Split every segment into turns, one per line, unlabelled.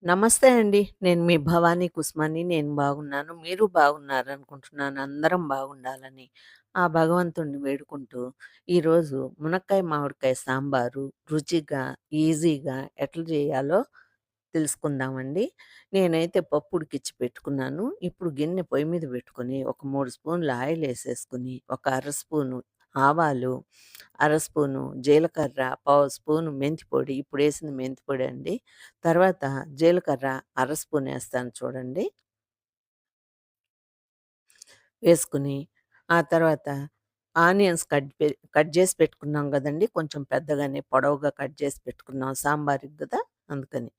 నమస్తే అండి. నేను మీ భవానీ కుసుమని. నేను బాగున్నాను. మీరు బాగున్నారనుకుంటున్నాను. అందరం బాగుండాలని ఆ భగవంతుడిని వేడుకుంటూ, ఈరోజు మునక్కాయ, మామిడికాయ సాంబారు రుచిగా, ఈజీగా ఎట్లా చేయాలో తెలుసుకుందామండి. నేనైతే పప్పు ఉడికిచ్చి పెట్టుకున్నాను. ఇప్పుడు గిన్నె పొయ్యి మీద పెట్టుకొని, ఒక 3 స్పూన్ల ఆయిలేసేసుకొని, ఒక అర స్పూను ఆవాలు, అర స్పూను జీలకర్ర, పావు స్పూను మెంతి పొడి, ఇప్పుడేసింది మెంతి పొడండి. తర్వాత జీలకర్ర అర స్పూనేస్తాను చూడండి. వేసుకొని, ఆ తర్వాత ఆనియన్స్ కట్ జేసి పెట్టుకున్నాం గదండీ! కొంచెం పెద్దగానే పొడవుగా కట్ జేసి పెట్టుకున్నాం సాంబారుకి గదా! అందుకని.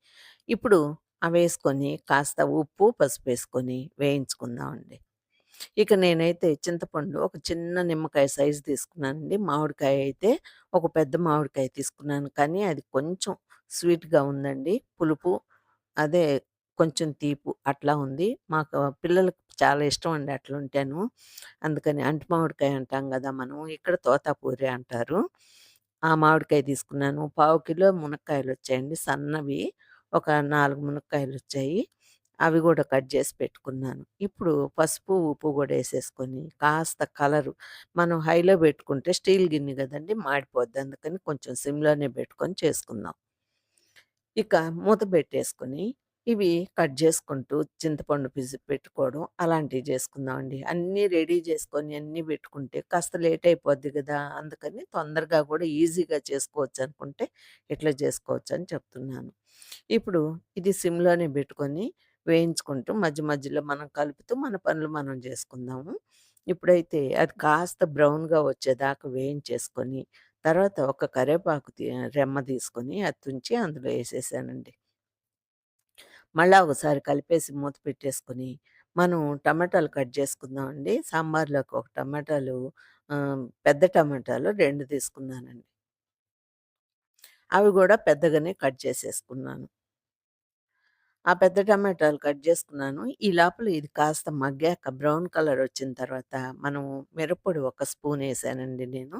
ఇప్పుడు అవేసుకొని కాస్త ఉప్పు, పసుపేసుకొని వేయించుకుందామండి. ఇక నేనైతే చింతపండు ఒక చిన్న నిమ్మకాయ సైజు తీసుకున్నానండి. మామిడికాయ అయితే ఒక పెద్ద మామిడికాయ తీసుకున్నాను. కానీ అది కొంచెం స్వీట్‌గా ఉందండి. పులుపు అదే కొంచెం తీపు అట్లా ఉంది. మాకు పిల్లలకి చాలా ఇష్టమండి అట్లుంటేను. అందుకని అంటు మామిడికాయ అంటాం గదా! మనం. ఇక్కడ తోతాపూరి అంటారు. ఆ మామిడికాయ తీసుకున్నాను. పావు కిలో మునక్కాయలొచ్చాయండి సన్నవి. ఒక 4 మునక్కాయలొచ్చాయి. అవి గూడా కట్ జేసి పెట్టుకున్నాను. ఇప్పుడు పసుపు, ఉప్పు గూడా ఏసేసుకొని కాస్త కలరు మనం హైలో బెట్టుకుంటే స్టీల్ గిన్నె గదండీ! మాడిపోద్ది. అందుకని కొంచెం సిమ్‌లోనే బెట్టుకొని చేసుకుందాం. ఇక మూత పెట్టేసుకొని, ఇవి కట్ జేసుకుంటూ చింతపండు పిసికి పెట్టుకోవడం అలాంటివి జేసుకుందామండి. అన్నీ రెడీ జేసుకొని అన్నీ బెట్టుకుంటే కాస్త లేట్ అయిపోద్ది గదా! అందుకని తొందరగా గూడా ఈజీగా చేసుకోవచ్చనుకుంటే ఇట్లా జేసుకోవచ్చని చెప్తున్నాను. ఇప్పుడు ఇది సిమ్‌లోనే బెట్టుకొని వేయించుకుంటూ మధ్య మధ్యలో మనం కలుపుతూ మన పనులు మనం జేసుకుందాము. ఇప్పుడైతే అది కాస్త బ్రౌన్‌గా వచ్చేదాకా వేయించేసుకొని తర్వాత ఒక కరివేపాకు రెమ్మ తీసుకొని అది తుంచి అందులో ఏసేసానండి. మళ్ళా ఒకసారి కలిపేసి మూత పెట్టేసుకొని, మనం టమాటాలు కట్ చేసుకుందామండి. సాంబార్‌లోకి ఒక టమాటాలు పెద్ద టమాటాలు 2 తీసుకున్నానండి. అవి గూడా పెద్దగానే కట్ చేసేసుకున్నాను. ఆ పెద్ద టమాటాలు కట్ చేసుకున్నాను. ఈ లోపల ఇది కాస్త మగ్గాక బ్రౌన్ కలర్ వచ్చిన తర్వాత మనం మిరప్పొడి ఒక స్పూన్ ఏసానండి నేను.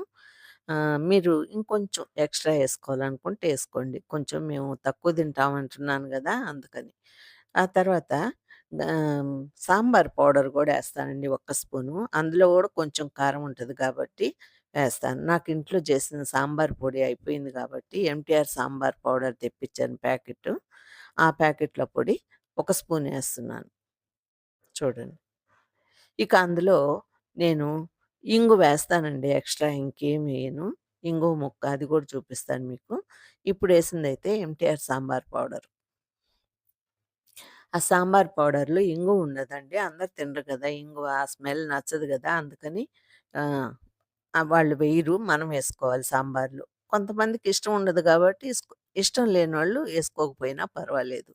మీరు ఇంకొంచెం ఎక్స్‌ట్రా ఏసుకోవాలనుకుంటే ఏసుకోండి. కొంచెం మేము తక్కువ తింటాం అంటున్నాను గదా! అందుకని. ఆ తర్వాత ఆహ్, సాంబార్ పౌడర్ గూడా ఏస్తానండి ఒక్క స్పూను. అందులో గూడా కొంచెం కారం ఉంటది కాబట్టి వేస్తాను. నాకు ఇంట్లో చేసిన సాంబార్ పొడి అయిపోయింది కాబట్టి ఎంటీఆర్ సాంబార్ పౌడర్ తెప్పించాను ప్యాకెటు. ఆ ప్యాకెట్‌లో పొడి ఒక స్పూన్ ఏస్తున్నాను చూడండి. ఇక అందులో నేను ఇంగువ వేస్తానండి ఎక్స్‌ట్రా ఇంకేమెయను. ఇంగువ ముక్క అది గూడా చూపిస్తాను మీకు. ఇప్పుడేసిందయితే ఎంటీఆర్ సాంబార్ పౌడర్. ఆ సాంబార్ పౌడర్‌లో ఇంగువ ఉండదండి. అందరూ తినరు కదా! ఇంగువ ఆ స్మెల్ నచ్చదు గదా! అందుకని ఆహ్, వాళ్ళు వెయ్యరు. మనం వేసుకోవాలి సాంబార్‌లో. కొంతమందికి ఇష్టం ఉండదు గాబట్టి ఇష్టం లేనోళ్ళు ఏసుకోకపోయినా పర్వాలేదు.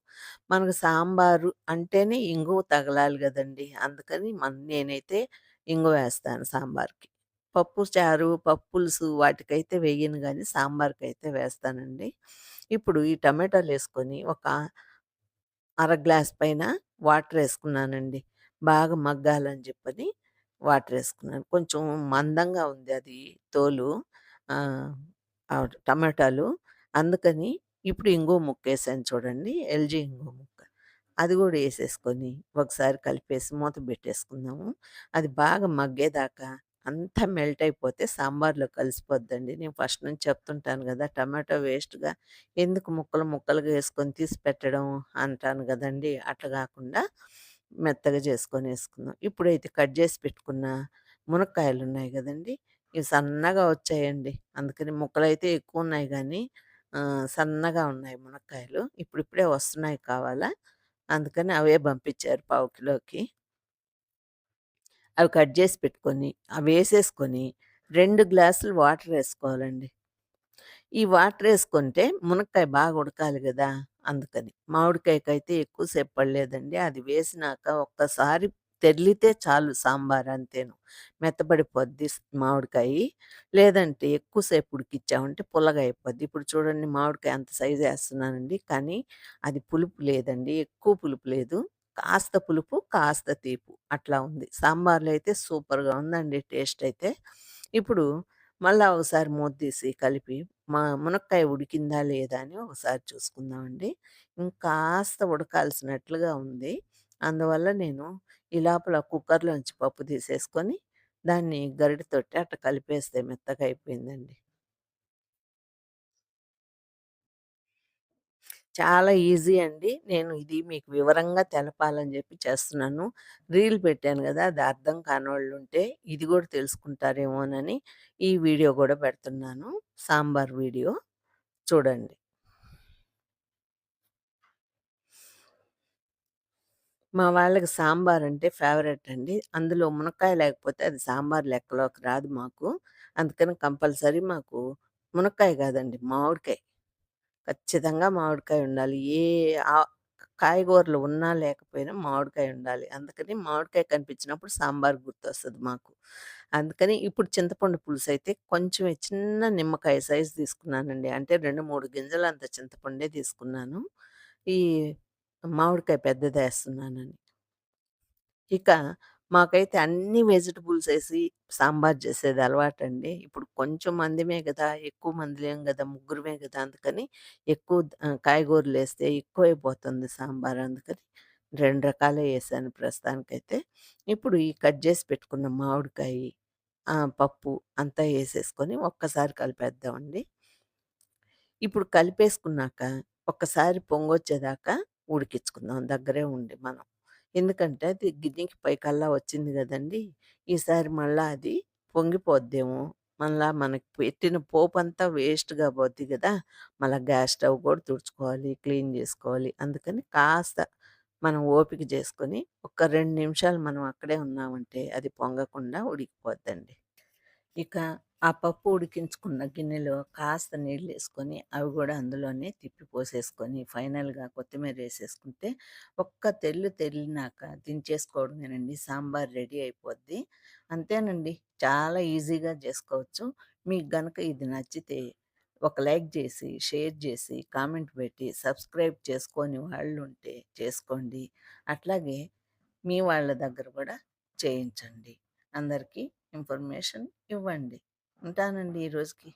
మనకు సాంబారు అంటేనే ఇంగువ తగలాలి గదండీ! అందుకని నేనైతే ఇంగువేస్తాను సాంబార్‌కి. పప్పు చారు, పప్పు పులుసు వాటికైతే వెయ్యను గానీ సాంబార్‌కైతే వేస్తానండి. ఇప్పుడు ఈ టమాటాలేసుకొని ఒక అర గ్లాస్ పైన వాటరేసుకున్నానండి. బాగా మగ్గాలని జెప్పని వాటరేసుకున్నాను. కొంచెం మందంగా ఉంది అది తోలు. ఆహ్, టమాటాలు. అందుకని ఇప్పుడు ఇంగువ ముక్కేసాను చూడండి. ఎల్‌జీ ఇంగువ ముక్క. అది గూడా ఏసేసుకొని ఒకసారి కలిపేసి మూత బెట్టేసుకుందాము. అది బాగా మగ్గేదాకా అంతా మెల్ట్ అయిపోతే సాంబార్‌లో కలిసిపోద్దండి. నేను ఫస్ట్ నుంచి చెప్తుంటాను గదా! టమాటో వేస్ట్‌గా ఎందుకు ముక్కలు ముక్కలుగా యేసుకొని తీసి పెట్టడం అంటాను గదండీ! అట్లా గాకుండా మెత్తగా చేసుకొనేసుకుందాం. ఇప్పుడైతే కట్ జేసి పెట్టుకున్న మునక్కాయలున్నాయి గదండీ! ఇవి సన్నగా వచ్చాయండి. అందుకని ముక్కలైతే ఎక్కువున్నాయి గానీ సన్నగా ఉన్నాయి మునక్కాయలు. ఇప్పుడిప్పుడే వస్తున్నాయి కావాలా, అందుకని అవే పంపించారు పావు కిలోకి. అవి కట్ జేసి పెట్టుకొని, అవేసేసుకొని 2 గ్లాసులు వాటరేసుకోవాలండి. ఈ వాటరేసుకుంటే మునక్కాయ బాగా ఉడకాలి గదా! అందుకని. మామిడికాయకైతే ఎక్కువ సేపు పడలేదండి. అది వేసినాక ఒక్కసారి తెర్లితే చాలు సాంబార్ అంతేను. మెత్తబడిపోద్ది మామిడికాయి. లేదంటే ఎక్కువ సేపు ఉడికిచ్చామంటే పుల్లగా అయిపోద్ది. ఇప్పుడు చూడండి మామిడికాయ అంత సైజ్ ఏస్తున్నానండి. కానీ అది పులుపు లేదండి. ఎక్కువ పులుపు లేదు. కాస్త పులుపు, కాస్త తీపు అట్లా ఉంది. సాంబార్‌లో అయితే సూపర్‌గా ఉందండి టేస్ట్ అయితే. ఇప్పుడు మళ్ళా ఒకసారి మూత తీసి కలిపి మునక్కాయ ఉడికిందా లేదా అని ఒకసారి చూసుకుందామండి. ఇంకాస్త ఉడకాల్సినట్లుగా ఉంది. అందువల్ల నేను ఈ లోపల కుక్కర్‌లోంచి పప్పు తీసేసుకొని దాన్ని గరిటెతోటి అట్ట కలిపేస్తే మెత్తగా అయిపోయిందండి. చాలా ఈజీ అండి. నేను ఇది మీకు వివరంగా తెలపాలని జెప్పి చేస్తున్నాను. రీల్ పెట్టాను గదా! అది అర్థం కానోళ్ళుంటే ఇది గూడా తెలుసుకుంటారేమోనని ఈ వీడియో గూడా పెడుతున్నాను. సాంబార్ వీడియో చూడండి. మా వాళ్ళకి సాంబారంటే ఫేవరెట్ అండి. అందులో మునక్కాయ లేకపోతే అది సాంబార్ లెక్కలోకి రాదు మాకు. అందుకని కంపల్సరీ మాకు మునక్కాయ గాదండి మామిడికాయ. ఖచ్చితంగా మామిడికాయ ఉండాలి. ఏ ఆహ్, కాయగూరలు ఉన్నా లేకపోయినా మామిడికాయ ఉండాలి. అందుకని మామిడికాయ కనిపించినప్పుడు సాంబార్ గుర్తొస్తది మాకు. అందుకని ఇప్పుడు చింతపండు పులుసయితే కొంచెమే చిన్న నిమ్మకాయ సైజ్ తీసుకున్నానండి. అంటే 2, 3 గింజలంత చింతపండే తీసుకున్నాను. ఈ మామిడికాయ పెద్దదేస్తున్నానని. ఇక మాకైతే అన్ని వెజిటబుల్స్ ఏసి సాంబార్ చేసేది అలవాటండి. ఇప్పుడు కొంచెం మందిమే గదా! ఎక్కువ మంది లేం గదా! ముగ్గురమే గదా! అందుకని ఎక్కువ కాయగూరలేస్తే ఎక్కువైపోతుంది సాంబార్. అందుకని 2 రకాలే ఏసాను ప్రస్తుతానికైతే. ఇప్పుడు ఈ కట్ జేసి పెట్టుకున్న మామిడికాయి, పప్పు అంతా ఏసేసుకొని ఒక్కసారి కలిపేద్దామండి. ఇప్పుడు కలిపేసుకున్నాక ఒక్కసారి పొంగొచ్చేదాకా ఉడికించుకుందాం దగ్గరే ఉండి మనం. ఎందుకంటే అది గిన్నెకి పైకల్లా వచ్చింది గదండీ! ఈసారి మళ్ళా అది పొంగిపోద్దేమో! మళ్ళా మనకి పెట్టిన పోపంతా వేస్ట్‌గా పోద్ది గదా! మళ్ళా గ్యాస్ స్టవ్ కూడా తుడుచుకోవాలి, క్లీన్ జేసుకోవాలి. అందుకని కాస్త మనం ఓపిక జేసుకొని ఒక 2 నిమిషాలు మనం అక్కడే ఉన్నామంటే అది పొంగకుండా ఉడికిపోద్దండి. ఇక ఆ పప్పు ఉడికించుకున్న గిన్నెలో కాస్త నీళ్ళేసుకొని, అవి గూడా అందులోనే తిప్పి పోసేసుకొని, ఫైనల్‌గా కొత్తిమీరేసేసుకుంటే, ఒక్క తెల్లినాక దించేసుకోవడమేనండి. సాంబార్ రెడీ అయిపోద్ది. అంతేనండి. చాలా ఈజీగా జేసుకోవచ్చు. మీకు గనక ఇది నచ్చితే ఒక లైక్ జేసి, షేర్ జేసి, కామెంట్ పెట్టి, సబ్స్క్రైబ్ చేసుకోని వాళ్ళుంటే చేసుకోండి. అట్లాగే మీ వాళ్ళ దగ్గర గూడా చేయించండి. అందరికీ ఇన్ఫర్మేషన్ ఇవ్వండి. ఉంటానండి ఈ రోజుకి.